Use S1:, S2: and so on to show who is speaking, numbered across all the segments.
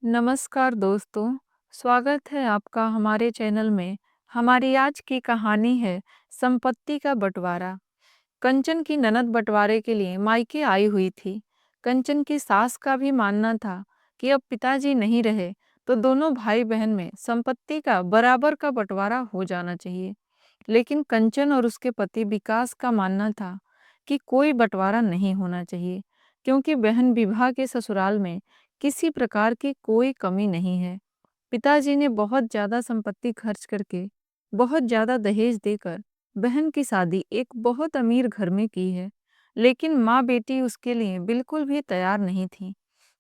S1: नमस्कार दोस्तों, स्वागत है आपका हमारे चैनल में। हमारी आज की कहानी है संपत्ति का बंटवारा। कंचन की ननद बंटवारे के लिए मायके आई हुई थी। कंचन की सास का भी मानना था कि अब पिताजी नहीं रहे तो दोनों भाई बहन में संपत्ति का बराबर का बंटवारा हो जाना चाहिए। लेकिन कंचन और उसके पति विकास का मानना था कि कोई बंटवारा नहीं होना चाहिए, क्योंकि बहन विभा के ससुराल में किसी प्रकार की कोई कमी नहीं है। पिताजी ने बहुत ज्यादा संपत्ति खर्च करके, बहुत ज्यादा दहेज देकर बहन की शादी एक बहुत अमीर घर में की है। लेकिन माँ बेटी उसके लिए बिल्कुल भी तैयार नहीं थी।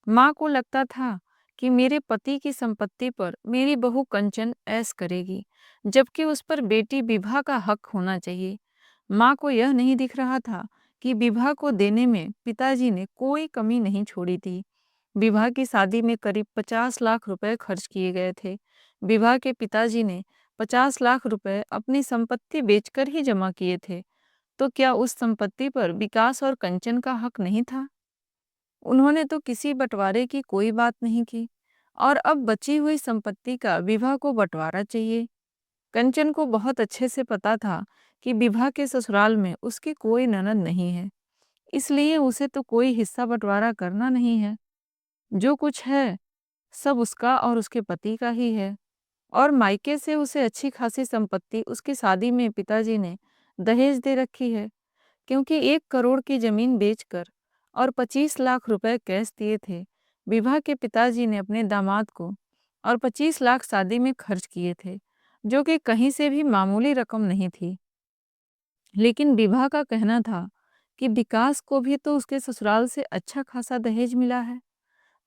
S1: माँ को लगता था कि मेरे पति की संपत्ति पर मेरी बहू कंचन ऐश करेगी, जबकि उस पर बेटी विभा का हक होना चाहिए। माँ को यह नहीं दिख रहा था कि विभा को देने में पिताजी ने कोई कमी नहीं छोड़ी थी। विभा की शादी में करीब 50 लाख रुपए खर्च किए गए थे। विभा के पिताजी ने 50 लाख रुपए अपनी संपत्ति बेचकर ही जमा किए थे। तो क्या उस संपत्ति पर विकास और कंचन का हक नहीं था? उन्होंने तो किसी बंटवारे की कोई बात नहीं की, और अब बची हुई संपत्ति का विभा को बंटवारा चाहिए। कंचन को बहुत अच्छे से पता था कि विभा के ससुराल में उसकी कोई ननद नहीं है, इसलिए उसे तो कोई हिस्सा बंटवारा करना नहीं है। जो कुछ है सब उसका और उसके पति का ही है, और मायके से उसे अच्छी खासी संपत्ति उसकी शादी में पिताजी ने दहेज दे रखी है, क्योंकि 1 करोड़ की जमीन बेचकर और 25 लाख रुपए कैश दिए थे। विभा के पिताजी ने अपने दामाद को, और 25 लाख शादी में खर्च किए थे, जो कि कहीं से भी मामूली रकम नहीं थी। लेकिन विभा का कहना था कि विकास को भी तो उसके ससुराल से अच्छा खासा दहेज मिला है,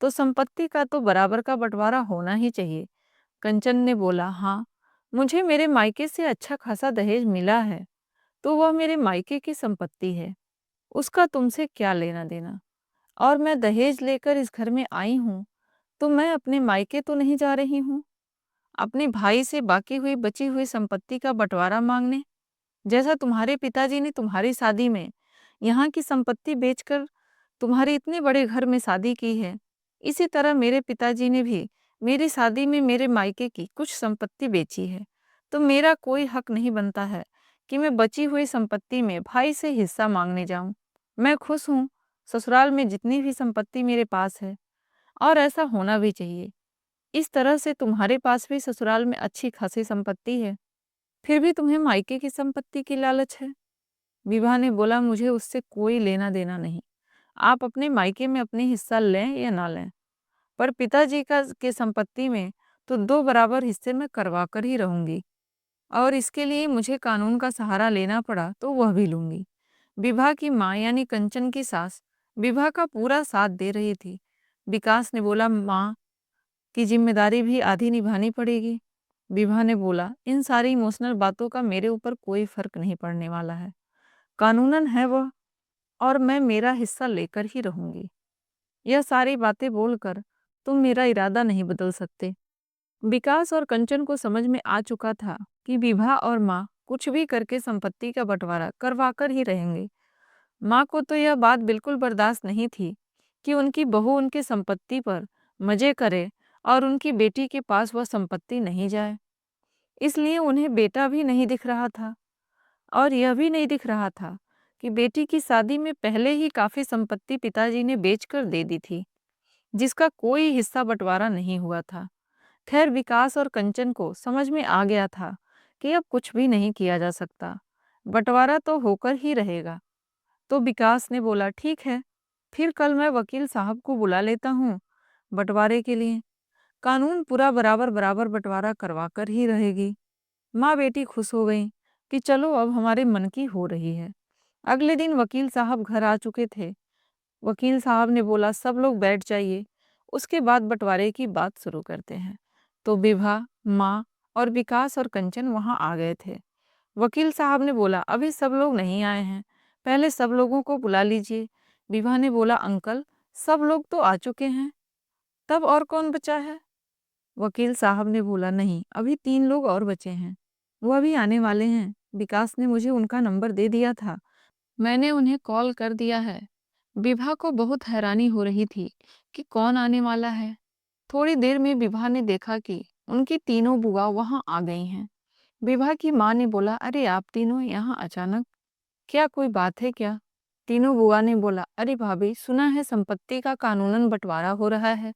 S1: तो संपत्ति का तो बराबर का बंटवारा होना ही चाहिए। कंचन ने बोला, हाँ, मुझे मेरे मायके से अच्छा खासा दहेज मिला है, तो वह मेरे मायके की संपत्ति है, उसका तुमसे क्या लेना देना। और मैं दहेज लेकर इस घर में आई हूँ, तो मैं अपने मायके तो नहीं जा रही हूँ अपने भाई से बाकी हुई बची हुई संपत्ति का बंटवारा मांगने। जैसा तुम्हारे पिताजी ने तुम्हारी शादी में यहाँ की संपत्ति बेचकर तुम्हारे इतने बड़े घर में शादी की है, इसी तरह मेरे पिताजी ने भी मेरी शादी में मेरे मायके की कुछ संपत्ति बेची है। तो मेरा कोई हक नहीं बनता है कि मैं बची हुई संपत्ति में भाई से हिस्सा मांगने जाऊं। मैं खुश हूँ ससुराल में जितनी भी संपत्ति मेरे पास है, और ऐसा होना भी चाहिए। इस तरह से तुम्हारे पास भी ससुराल में अच्छी खासी संपत्ति है, फिर भी तुम्हें मायके की संपत्ति की लालच है। विभा ने बोला, मुझे उससे कोई लेना देना नहीं। आप अपने मायके में अपनी हिस्सा लें या ना लें, पर पिताजी का के संपत्ति में तो 2 बराबर हिस्से में करवा कर ही रहूंगी, और इसके लिए मुझे कानून का सहारा लेना पड़ा तो वह भी लूंगी। विभा की माँ यानी कंचन की सास विभा का पूरा साथ दे रही थी। विकास ने बोला, माँ की जिम्मेदारी भी आधी निभानी पड़ेगी। विभा ने बोला, इन सारी इमोशनल बातों का मेरे ऊपर कोई फर्क नहीं पड़ने वाला है। कानूनन है वह, और मैं मेरा हिस्सा लेकर ही रहूंगी। यह सारी बातें बोलकर तुम मेरा इरादा नहीं बदल सकते। विकास और कंचन को समझ में आ चुका था कि विभा और माँ कुछ भी करके संपत्ति का बंटवारा करवा कर ही रहेंगे। माँ को तो यह बात बिल्कुल बर्दाश्त नहीं थी कि उनकी बहू उनकी संपत्ति पर मजे करे और उनकी बेटी के पास वह संपत्ति नहीं जाए। इसलिए उन्हें बेटा भी नहीं दिख रहा था, और यह भी नहीं दिख रहा था कि बेटी की शादी में पहले ही काफी संपत्ति पिताजी ने बेचकर दे दी थी, जिसका कोई हिस्सा बंटवारा नहीं हुआ था। खैर, विकास और कंचन को समझ में आ गया था कि अब कुछ भी नहीं किया जा सकता, बंटवारा तो होकर ही रहेगा। तो विकास ने बोला, ठीक है, फिर कल मैं वकील साहब को बुला लेता हूँ बंटवारे के लिए। कानून पूरा बराबर बराबर बंटवारा करवा कर ही रहेगी। माँ बेटी खुश हो गई कि चलो अब हमारे मन की हो रही है। अगले दिन वकील साहब घर आ चुके थे। वकील साहब ने बोला, सब लोग बैठ जाइए, उसके बाद बंटवारे की बात शुरू करते हैं। तो विभा, माँ और विकास और कंचन वहां आ गए थे। वकील साहब ने बोला, अभी सब लोग नहीं आए हैं, पहले सब लोगों को बुला लीजिए। विभा ने बोला, अंकल, सब लोग तो आ चुके हैं, तब और कौन बचा है? वकील साहब ने बोला, नहीं, अभी 3 लोग और बचे हैं, वो अभी आने वाले हैं। विकास ने मुझे उनका नंबर दे दिया था, मैंने उन्हें कॉल कर दिया है। विभा को बहुत हैरानी हो रही थी कि कौन आने वाला है। थोड़ी देर में विभा ने देखा कि उनकी तीनों बुआ वहां आ गई हैं। विभा की माँ ने बोला, अरे आप तीनों यहाँ अचानक, क्या कोई बात है क्या? तीनों बुआ ने बोला, अरे भाभी, सुना है संपत्ति का कानूनन बंटवारा हो रहा है,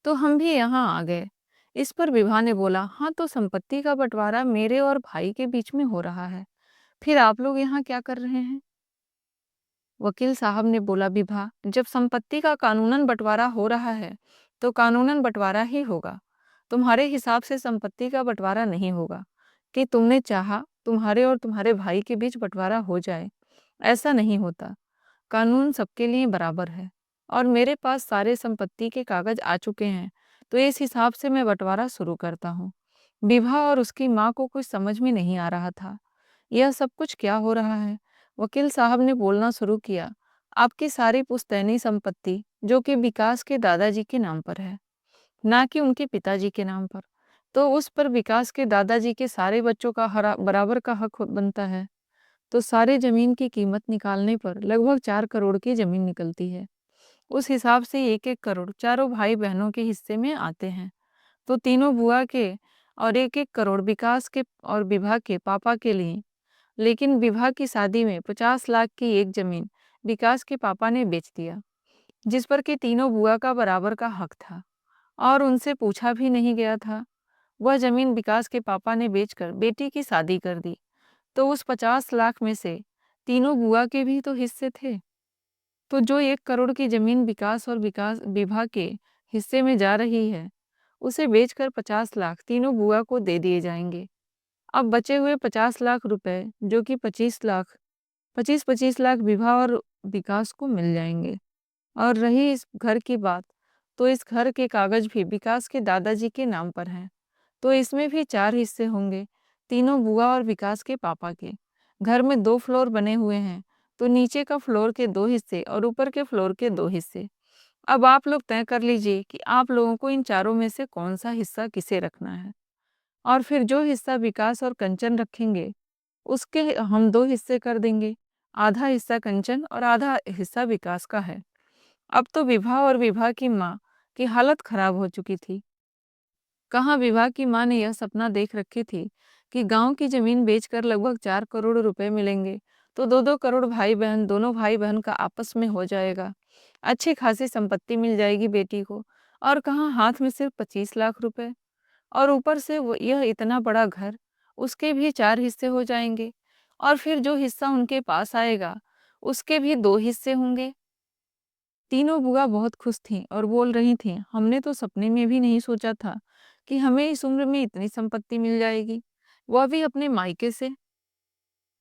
S1: तो हम भी यहाँ आ गए। इस पर विभा ने बोला, हाँ तो संपत्ति का बंटवारा मेरे और भाई के बीच में हो रहा है, फिर आप लोग यहाँ क्या कर रहे हैं? वकील साहब ने बोला, विभा, जब संपत्ति का कानूनन बंटवारा हो रहा है तो कानूनन बंटवारा ही होगा। तुम्हारे हिसाब से संपत्ति का बंटवारा नहीं होगा कि तुमने चाहा तुम्हारे और तुम्हारे भाई के बीच बंटवारा हो जाए। ऐसा नहीं होता। कानून सबके लिए बराबर है और मेरे पास सारे संपत्ति के कागज आ चुके हैं, तो इस हिसाब से मैं बंटवारा शुरू करता हूँ। विभा और उसकी माँ को कुछ समझ में नहीं आ रहा था, यह सब कुछ क्या हो रहा है। वकील साहब ने बोलना शुरू किया, आपकी सारी पुश्तैनी संपत्ति, जो कि विकास के दादाजी के नाम पर है, ना कि उनके पिताजी के नाम पर, तो उस पर विकास के दादाजी के सारे बच्चों का बराबर का हक बनता है। तो सारे जमीन की कीमत निकालने पर लगभग 4 करोड़ की जमीन निकलती है। उस हिसाब से 1-1 करोड़ चारों भाई बहनों के हिस्से में आते हैं। तो तीनों बुआ के और 1-1 करोड़ विकास के और विभा के पापा के लिए। लेकिन विभा की शादी में 50 लाख की एक जमीन विकास के पापा ने बेच दिया, जिस पर कि तीनों बुआ का बराबर का हक था और उनसे पूछा भी नहीं गया था। वह जमीन विकास के पापा ने बेचकर बेटी की शादी कर दी। तो उस 50 लाख में से तीनों बुआ के भी तो हिस्से थे। तो जो 1 करोड़ की जमीन विकास विभा के हिस्से में जा रही है, उसे बेचकर 50 लाख तीनों बुआ को दे दिए जाएंगे। अब बचे हुए 50 लाख रुपए, जो कि 25-25 लाख विभा और विकास को मिल जाएंगे। और रही इस घर की बात, तो इस घर के कागज भी विकास के दादाजी के नाम पर हैं। तो इसमें भी 4 हिस्से होंगे, तीनों बुआ और विकास के पापा के। घर में 2 फ्लोर बने हुए हैं, तो नीचे का फ्लोर के 2 हिस्से और ऊपर के फ्लोर के 2 हिस्से। अब आप लोग तय कर लीजिए कि आप लोगों को इन चारों में से कौन सा हिस्सा किसे रखना है। और फिर जो हिस्सा विकास और कंचन रखेंगे, उसके हम 2 हिस्से कर देंगे। आधा हिस्सा कंचन और आधा हिस्सा विकास का है। अब तो विभा और विभा की माँ की हालत खराब हो चुकी थी। कहाँ विभा की माँ ने यह सपना देख रखी थी कि गांव की जमीन बेचकर लगभग 4 करोड़ रुपए मिलेंगे, तो 2-2 करोड़ दोनों भाई बहन का आपस में हो जाएगा। अच्छी खासी संपत्ति मिल जाएगी बेटी को। और कहाँ हाथ में सिर्फ 25 लाख रुपए, और ऊपर से यह इतना बड़ा घर, उसके भी 4 हिस्से हो जाएंगे। और फिर जो हिस्सा उनके पास आएगा, उसके भी 2 हिस्से होंगे। तीनों बुआ बहुत खुश थीं और बोल रही थीं, हमने तो सपने में भी नहीं सोचा था कि हमें इस उम्र में इतनी संपत्ति मिल जाएगी, वह भी अपने मायके से।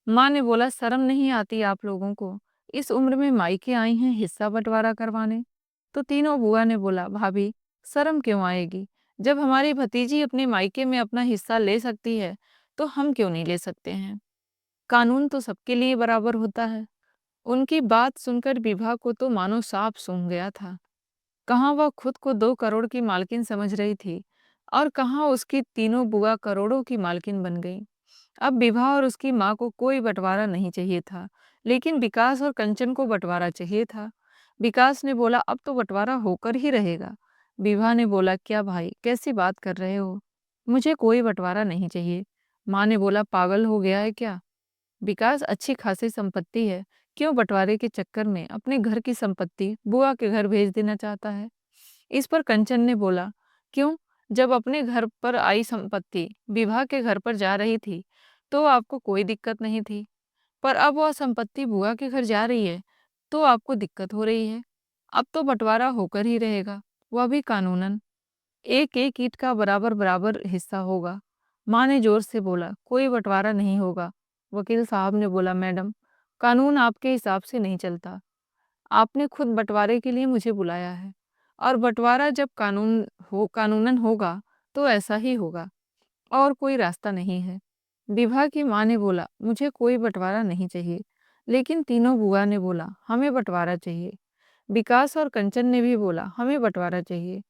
S1: माँ ने बोला, शर्म नहीं आती आप लोगों को, इस उम्र में मायके आई हैं हिस्सा बंटवारा करवाने। तो तीनों बुआ ने बोला, भाभी, शर्म क्यों आएगी? जब हमारी भतीजी अपने मायके में अपना हिस्सा ले सकती है, तो हम क्यों नहीं ले सकते हैं? कानून तो सबके लिए बराबर होता है। उनकी बात सुनकर विभा को तो मानो सांप सूंघ गया था। कहाँ वह खुद को 2 करोड़ की मालकिन समझ रही थी और कहाँ उसकी तीनों बुआ करोड़ों की मालकिन बन गई। अब विभा और उसकी माँ को कोई बंटवारा नहीं चाहिए था, लेकिन विकास और कंचन को बंटवारा चाहिए था। विकास ने बोला, अब तो बंटवारा होकर ही रहेगा। विभा ने बोला, क्या भाई, कैसी बात कर रहे हो? मुझे कोई बंटवारा नहीं चाहिए। माँ ने बोला, पागल हो गया है क्या? विकास अच्छी खासी संपत्ति है, क्यों बंटवारे के चक्कर में अपने घर की संपत्ति बुआ के घर भेज देना चाहता है? इस पर कंचन ने बोला, क्यों, जब अपने घर पर आई संपत्ति विभा के घर पर जा रही थी, तो आपको कोई दिक्कत नहीं थी, पर अब वह संपत्ति बुआ के घर जा रही है, तो आपको दिक्कत हो रही है। अब तो बंटवारा होकर ही रहेगा, वह भी कानूनन। एक एक ईंट का बराबर बराबर हिस्सा होगा। माँ ने जोर से बोला, कोई बंटवारा नहीं होगा। वकील साहब ने बोला, मैडम, कानून आपके हिसाब से नहीं चलता। आपने खुद बंटवारे के लिए मुझे बुलाया है, और बंटवारा जब कानूनन होगा, तो ऐसा ही होगा, और कोई रास्ता नहीं है। विभा की माँ ने बोला, मुझे कोई बंटवारा नहीं चाहिए। लेकिन तीनों बुआ ने बोला, हमें बंटवारा चाहिए। विकास और कंचन ने भी बोला, हमें बंटवारा चाहिए।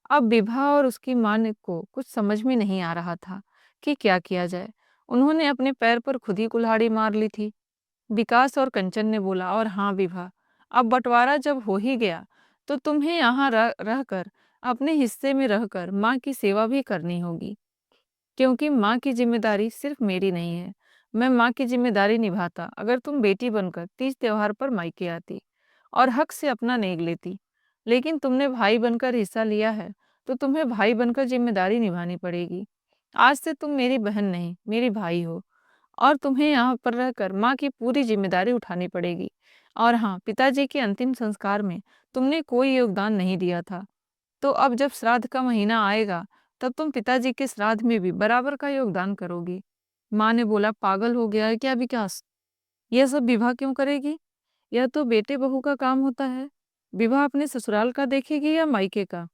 S1: अब विभा और उसकी माँ ने को कुछ समझ में नहीं आ रहा था कि क्या किया जाए। उन्होंने अपने पैर पर खुद ही कुल्हाड़ी मार ली थी। विकास और कंचन ने बोला, और हाँ विभा, अब बंटवारा जब हो ही गया, तो तुम्हें यहाँ रहकर अपने हिस्से में रहकर माँ की सेवा भी करनी होगी, क्योंकि माँ की ज़िम्मेदारी सिर्फ़ मेरी नहीं है। मैं माँ की ज़िम्मेदारी निभाता अगर तुम बेटी बनकर तीज त्योहार पर मायके आती और हक से अपना नेग लेती। लेकिन तुमने भाई बनकर हिस्सा लिया है, तो तुम्हें भाई बनकर ज़िम्मेदारी निभानी पड़ेगी। आज से तुम मेरी बहन नहीं, मेरी भाई हो और तुम्हें यहाँ पर रहकर माँ की पूरी ज़िम्मेदारी उठानी पड़ेगी। और हाँ, पिताजी के अंतिम संस्कार में तुमने कोई योगदान नहीं दिया था, तो अब जब श्राद्ध का महीना आएगा, तब तुम पिताजी के श्राद्ध में भी बराबर का योगदान करोगी। माँ ने बोला, पागल हो गया है क्या विकास? यह सब विवाह क्यों करेगी? यह तो बेटे बहू का काम होता है। विवाह अपने ससुराल का देखेगी या मायके का?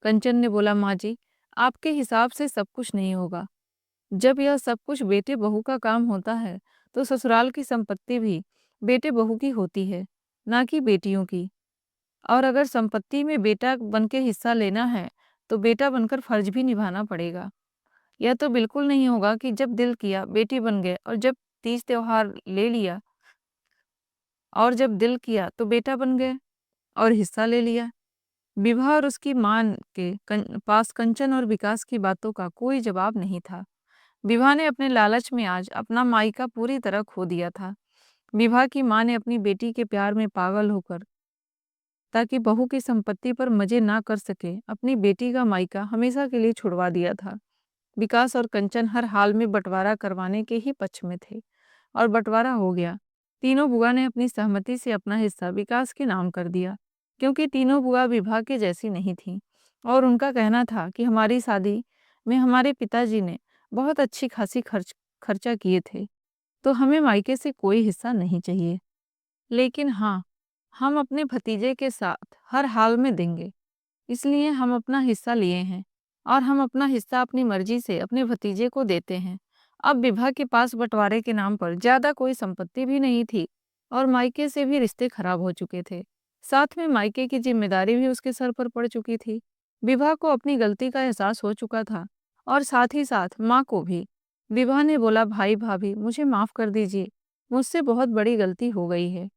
S1: कंचन ने बोला, माँ जी, आपके हिसाब से सब कुछ नहीं होगा। जब यह सब कुछ बेटे बहू का काम होता है, तो ससुराल की संपत्ति भी बेटे बहू की होती है, ना कि बेटियों की। और अगर संपत्ति में बेटा बनके हिस्सा लेना है, तो बेटा बनकर फर्ज भी निभाना पड़ेगा। यह तो बिल्कुल नहीं होगा कि जब दिल किया बेटी बन गए और जब तीज त्योहार ले लिया और जब दिल किया तो बेटा बन गए और हिस्सा ले लिया। विभा और उसकी मां के पास कंचन और विकास की बातों का कोई जवाब नहीं था। विभा ने अपने लालच में आज अपना मायका पूरी तरह खो दिया था। विभा की मां ने अपनी बेटी के प्यार में पागल होकर, ताकि बहू की संपत्ति पर मजे ना कर सके, अपनी बेटी का मायका हमेशा के लिए छुड़वा दिया था। विकास और कंचन हर हाल में बंटवारा करवाने के ही पक्ष में थे और बंटवारा हो गया। तीनों बुआ ने अपनी सहमति से अपना हिस्सा विकास के नाम कर दिया, क्योंकि तीनों बुआ विभा के जैसी नहीं थीं और उनका कहना था कि हमारी शादी में हमारे पिताजी ने बहुत अच्छी खासी खर्चा किए थे, तो हमें मायके से कोई हिस्सा नहीं चाहिए। लेकिन हाँ, हम अपने भतीजे के साथ हर हाल में देंगे, इसलिए हम अपना हिस्सा लिए हैं और हम अपना हिस्सा अपनी मर्जी से अपने भतीजे को देते हैं। अब विभा के पास बंटवारे के नाम पर ज्यादा कोई संपत्ति भी नहीं थी और मायके से भी रिश्ते खराब हो चुके थे। साथ में मायके की जिम्मेदारी भी उसके सर पर पड़ चुकी थी। विभा को अपनी गलती का एहसास हो चुका था और साथ ही साथ माँ को भी। विभा ने बोला, भाई भाभी मुझे माफ कर दीजिए, मुझसे बहुत बड़ी गलती हो गई है।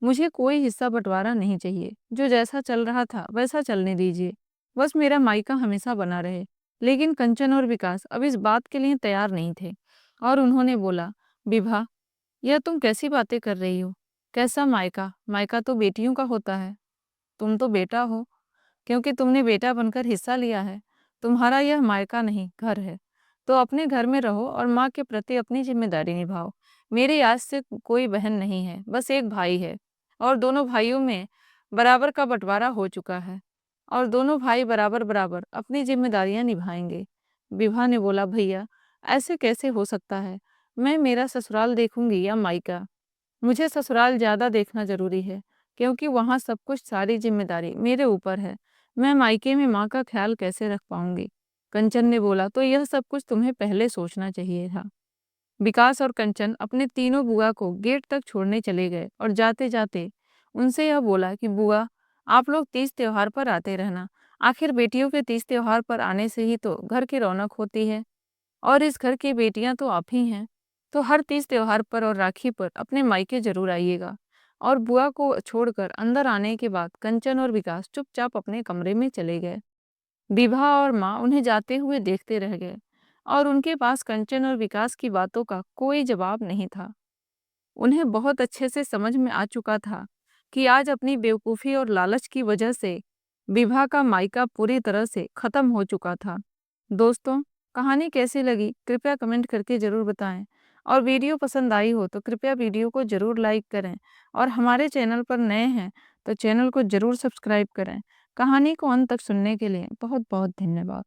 S1: मुझे कोई हिस्सा बंटवारा नहीं चाहिए, जो जैसा चल रहा था वैसा चलने दीजिए, बस मेरा मायका हमेशा बना रहे। लेकिन कंचन और विकास अब इस बात के लिए तैयार नहीं थे और उन्होंने बोला, विभा, यह तुम कैसी बातें कर रही हो? कैसा मायका? मायका तो बेटियों का होता है। तुम तो बेटा हो, क्योंकि तुमने बेटा बनकर हिस्सा लिया है। तुम्हारा यह मायका नहीं, घर है। तो अपने घर में रहो और माँ के प्रति अपनी जिम्मेदारी निभाओ। मेरी आज से कोई बहन नहीं है, बस एक भाई है और दोनों भाइयों में बराबर का बंटवारा हो चुका है और दोनों भाई बराबर बराबर अपनी जिम्मेदारियां निभाएंगे। विभा ने बोला, भैया ऐसे कैसे हो सकता है? मैं मेरा ससुराल देखूंगी या मायका? मुझे ससुराल ज़्यादा देखना ज़रूरी है, क्योंकि वहाँ सब कुछ सारी ज़िम्मेदारी मेरे ऊपर है। मैं मायके में माँ का ख्याल कैसे रख पाऊँगी? कंचन ने बोला, तो यह सब कुछ तुम्हें पहले सोचना चाहिए था। विकास और कंचन अपने तीनों बुआ को गेट तक छोड़ने चले गए और जाते-जाते उनसे यह बोला कि बुआ, आप लोग तीज त्योहार पर आते रहना। आखिर बेटियों के तीज त्योहार पर आने से ही तो घर की रौनक होती है और इस घर की बेटियां तो आप ही हैं। तो हर तीज त्योहार पर और राखी पर अपने मायके जरूर आइएगा। और बुआ को छोड़कर अंदर आने के बाद कंचन और विकास चुपचाप अपने कमरे में चले गए। विभा और माँ उन्हें जाते हुए देखते रह गए और उनके पास कंचन और विकास की बातों का कोई जवाब नहीं था। उन्हें बहुत अच्छे से समझ में आ चुका था कि आज अपनी बेवकूफ़ी और लालच की वजह से विभा का मायका पूरी तरह से खत्म हो चुका था। दोस्तों, कहानी कैसी लगी कृपया कमेंट करके ज़रूर बताएं और वीडियो पसंद आई हो तो कृपया वीडियो को ज़रूर लाइक करें और हमारे चैनल पर नए हैं तो चैनल को ज़रूर सब्सक्राइब करें। कहानी को अंत तक सुनने के लिए बहुत बहुत धन्यवाद।